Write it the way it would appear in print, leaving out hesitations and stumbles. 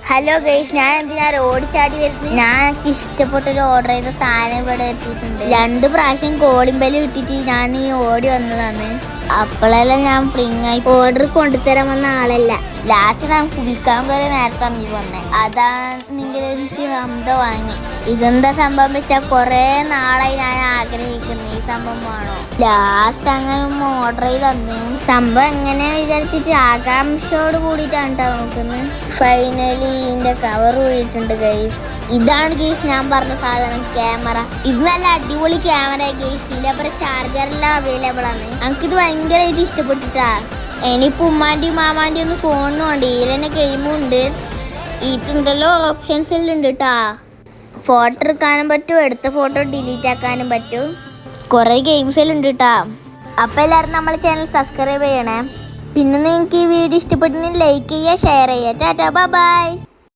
Hello guys, ഞാൻ എന്തിനാ road ചാടി വരുന്നത്? ഞാൻ എനിക്ക് ഇഷ്ടപ്പെട്ടൊരു ഓർഡർ ചെയ്ത സാധനം ഇവിടെ എത്തിയിട്ടുണ്ട്. 2 പ്രാവശ്യം കോളിംഗ് ബെല്ല് കിട്ടിയിട്ട് ഞാൻ ഈ ഓടി വന്നതാണ്. അപ്പോഴെല്ലാം ഞാൻ പ്രിങ്ങായി ഓർഡർ കൊണ്ടുതരാൻ വന്ന ആളല്ല. ലാസ്റ്റ് ഞാൻ കുളിക്കാൻ കയറി നേരത്തെ നീ വന്നേ. അതാണെങ്കിൽ എനിക്ക് അന്തം വാങ്ങി. ഇതെന്താ സംഭവം വെച്ചാൽ കുറെ നാളായി ഞാൻ ആഗ്രഹിക്കുന്നു ഈ സംഭവമാണോ. ലാസ്റ്റ് അങ്ങനെ ഓർഡർ ചെയ്ത് തന്നു. സംഭവം എങ്ങനെ വിചാരിച്ചിട്ട് ആകാംക്ഷയോട് കൂടിയിട്ടാണ് കേട്ടോ നോക്കുന്നത്. ഫൈനലി ഇതിന്റെ കവർ കൂടിയിട്ടുണ്ട് ഗൈസ്. ഇതാണ് ഗൈസ് ഞാൻ പറഞ്ഞ സാധനം, ക്യാമറ. ഇത് നല്ല അടിപൊളി ക്യാമറ ഗൈസ്. ഇതിന്റെ അപ്പുറം ചാർജറെല്ലാം അവൈലബിൾ ആണ്. എനിക്കിത് ഭയങ്കരമായിട്ട് ഇഷ്ടപ്പെട്ടിട്ടാ. ഇനിയിപ്പോ ഉമ്മാന്റെയും മാമാന്റെയും ഒന്നും ഫോണിനും ഉണ്ട്, ഇതിൽ തന്നെ ഗെയിമും ഉണ്ട്. ഇതെന്തെല്ലോ ഓപ്ഷൻസ് എല്ലാം ഉണ്ട് കേട്ടാ. ഫോട്ടോ എടുക്കാനും പറ്റും, എടുത്ത ഫോട്ടോ ഡിലീറ്റ് ആക്കാനും പറ്റും. കുറേ ഗെയിംസ് എല്ലാം ഉണ്ട് കേട്ടാ. അപ്പോൾ എല്ലാവരും നമ്മളെ ചാനൽ സബ്സ്ക്രൈബ് ചെയ്യണേ. പിന്നെ നിങ്ങൾക്ക് ഈ വീഡിയോ ഇഷ്ടപ്പെട്ടെങ്കിൽ ലൈക്ക് ചെയ്യുക, ഷെയർ ചെയ്യുക. Tata, bye bye.